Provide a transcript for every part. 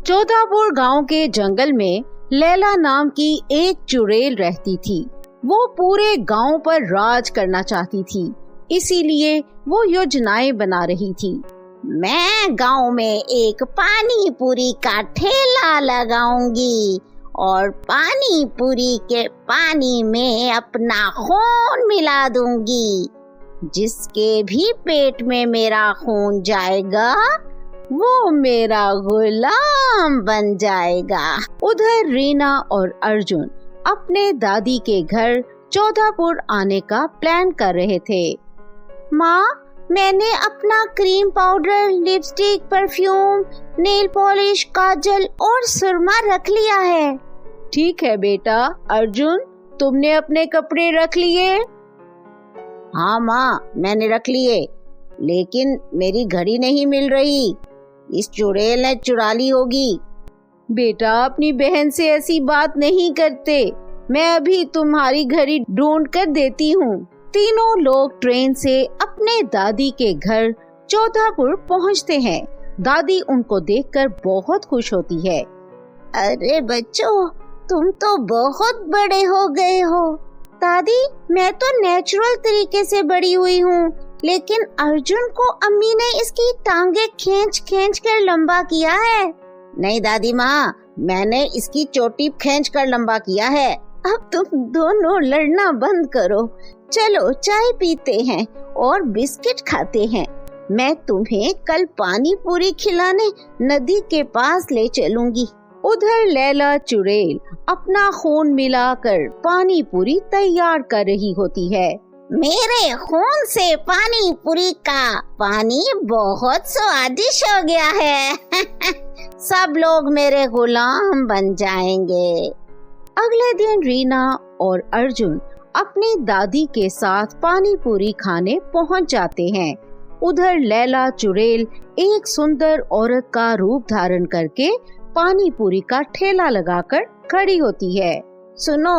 चौधापुर गांव के जंगल में लैला नाम की एक चुड़ैल रहती थी। वो पूरे गांव पर राज करना चाहती थी, इसीलिए वो योजनाएं बना रही थी। मैं गांव में एक पानी पूरी का ठेला लगाऊंगी और पानी पूरी के पानी में अपना खून मिला दूंगी। जिसके भी पेट में मेरा खून जाएगा वो मेरा गुलाम बन जाएगा। उधर रीना और अर्जुन अपने दादी के घर चौधापुर आने का प्लान कर रहे थे। माँ, मैंने अपना cream powder, lipstick, perfume, nail polish, काजल और सुरमा रख लिया है। ठीक है बेटा। अर्जुन, तुमने अपने कपड़े रख लिए? हाँ माँ, मैंने रख लिए, लेकिन मेरी घड़ी नहीं मिल रही। इस चुड़ैल ने चुरा ली होगी। बेटा, अपनी बहन से ऐसी बात नहीं करते। मैं अभी तुम्हारी घड़ी ढूंढ कर देती हूँ। तीनों लोग ट्रेन से अपने दादी के घर चौधापुर पहुँचते हैं। दादी उनको देखकर बहुत खुश होती है। अरे बच्चों, तुम तो बहुत बड़े हो गए हो। दादी, मैं तो नेचुरल तरीके से बड़ी हुई हूँ, लेकिन अर्जुन को अम्मी ने इसकी टांगे खींच खींच कर लंबा किया है। नहीं दादी माँ, मैंने इसकी चोटी खींच कर लंबा किया है। अब तुम दोनों लड़ना बंद करो। चलो चाय पीते हैं और बिस्किट खाते हैं। मैं तुम्हें कल पानी पूरी खिलाने नदी के पास ले चलूंगी। उधर लैला चुड़ैल अपना खून मिलाकर पानी पूरी तैयार कर रही होती है। मेरे खून से पानी पूरी का पानी बहुत स्वादिष्ट हो गया है। सब लोग मेरे गुलाम बन जाएंगे। अगले दिन रीना और अर्जुन अपनी दादी के साथ पानी पूरी खाने पहुंच जाते हैं। उधर लैला चुड़ैल एक सुंदर औरत का रूप धारण करके पानी पूरी का ठेला लगाकर खड़ी होती है। सुनो,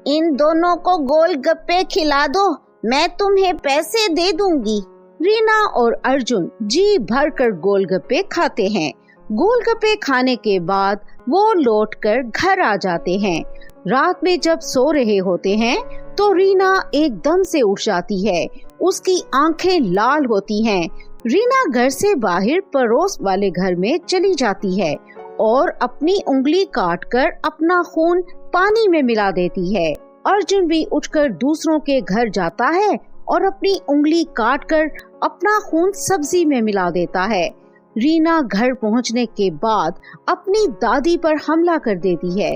इन दोनों को गोलगप्पे खिला दो, मैं तुम्हें पैसे दे दूंगी। रीना और अर्जुन जी भरकर गोलगप्पे खाते हैं। गोलगप्पे खाने के बाद वो लौटकर घर आ जाते हैं। रात में जब सो रहे होते हैं तो रीना एकदम से उठ जाती है। उसकी आंखें लाल होती हैं। रीना घर से बाहर पड़ोस वाले घर में चली जाती है और अपनी उंगली काटकर अपना खून पानी में मिला देती है। अर्जुन भी उठकर दूसरों के घर जाता है और अपनी उंगली काटकर अपना खून सब्जी में मिला देता है। रीना घर पहुंचने के बाद अपनी दादी पर हमला कर देती है।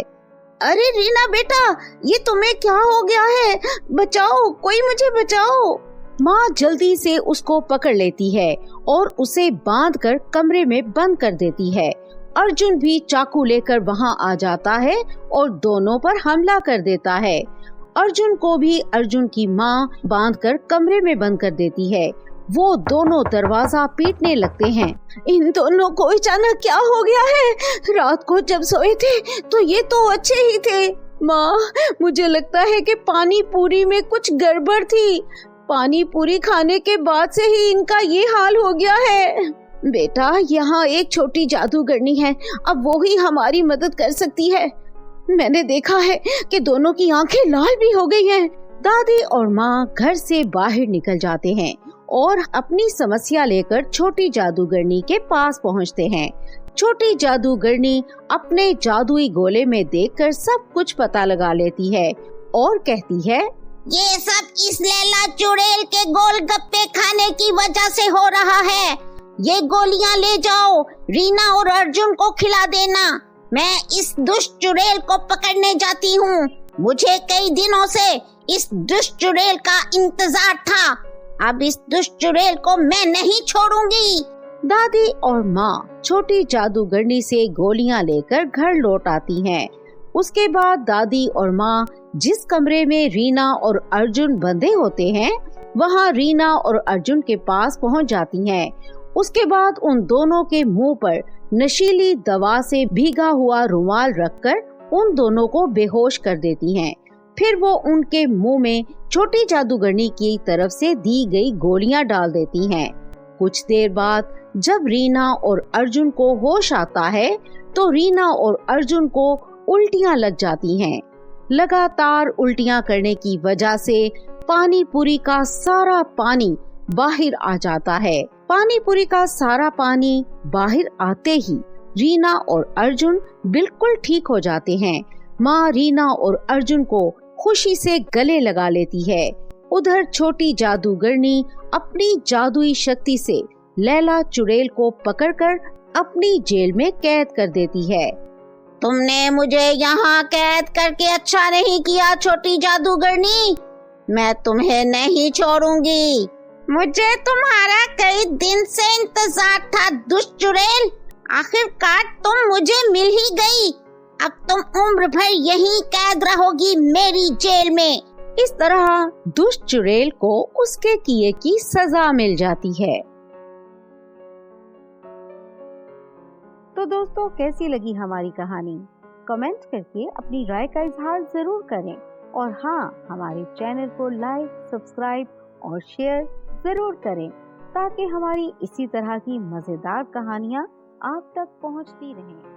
अरे रीना बेटा, ये तुम्हें क्या हो गया है? बचाओ, कोई मुझे बचाओ। माँ जल्दी से उसको पकड़ लेती है और उसे बांधकर कमरे में बंद कर देती है। अर्जुन भी चाकू लेकर वहाँ आ जाता है और दोनों पर हमला कर देता है। अर्जुन को भी अर्जुन की माँ बांधकर कमरे में बंद कर देती है। वो दोनों दरवाजा पीटने लगते हैं। इन दोनों को अचानक क्या हो गया है? रात को जब सोए थे तो ये तो अच्छे ही थे। माँ, मुझे लगता है कि पानी पूरी में कुछ गड़बड़ थी। पानी पूरी खाने के बाद से ही इनका ये हाल हो गया है। बेटा, यहाँ एक छोटी जादूगरनी है, अब वो ही हमारी मदद कर सकती है। मैंने देखा है कि दोनों की आंखें लाल भी हो गई हैं। दादी और माँ घर से बाहर निकल जाते हैं और अपनी समस्या लेकर छोटी जादूगरनी के पास पहुँचते हैं। छोटी जादूगरनी अपने जादुई गोले में देखकर सब कुछ पता लगा लेती है और कहती है, ये सब इस लैला चुड़ैल के गोलगप्पे खाने की वजह से हो रहा है। ये गोलियां ले जाओ, रीना और अर्जुन को खिला देना। मैं इस दुष्ट चुड़ैल को पकड़ने जाती हूँ। मुझे कई दिनों से इस दुष्ट चुड़ैल का इंतजार था। अब इस दुष्ट चुड़ैल को मैं नहीं छोड़ूंगी। दादी और माँ छोटी जादूगरनी से गोलियां लेकर घर लौट आती हैं। उसके बाद दादी और माँ जिस कमरे में रीना और अर्जुन बंधे होते हैं, वहाँ रीना और अर्जुन के पास पहुँच जाती हैं। उसके बाद उन दोनों के मुंह पर नशीली दवा से भीगा हुआ रुमाल रखकर उन दोनों को बेहोश कर देती हैं। फिर वो उनके मुंह में छोटी जादूगरनी की तरफ से दी गई गोलियां डाल देती हैं। कुछ देर बाद जब रीना और अर्जुन को होश आता है तो रीना और अर्जुन को उल्टियां लग जाती हैं। लगातार उल्टियां करने की वजह से पानी पूरी का सारा पानी बाहर आ जाता है। पानी पूरी का सारा पानी बाहर आते ही रीना और अर्जुन बिल्कुल ठीक हो जाते हैं। माँ रीना और अर्जुन को खुशी से गले लगा लेती है। उधर छोटी जादूगरनी अपनी जादुई शक्ति से लैला चुड़ैल को पकड़कर अपनी जेल में कैद कर देती है। तुमने मुझे यहाँ कैद करके अच्छा नहीं किया छोटी जादूगरनी, मैं तुम्हें नहीं छोड़ूंगी। मुझे तुम्हारा कई दिन से इंतजार था दुष्ट चुड़ैल, आखिरकार तुम मुझे मिल ही गई। अब तुम उम्र भर यहीं कैद रहोगी मेरी जेल में। इस तरह दुष्ट चुड़ैल को उसके किए की सजा मिल जाती है। तो दोस्तों, कैसी लगी हमारी कहानी? कमेंट करके अपनी राय का इजहार जरूर करें और हाँ, हमारे चैनल को लाइक, सब्सक्राइब और शेयर जरूर करें ताकि हमारी इसी तरह की मजेदार कहानियाँ आप तक पहुँचती रहें।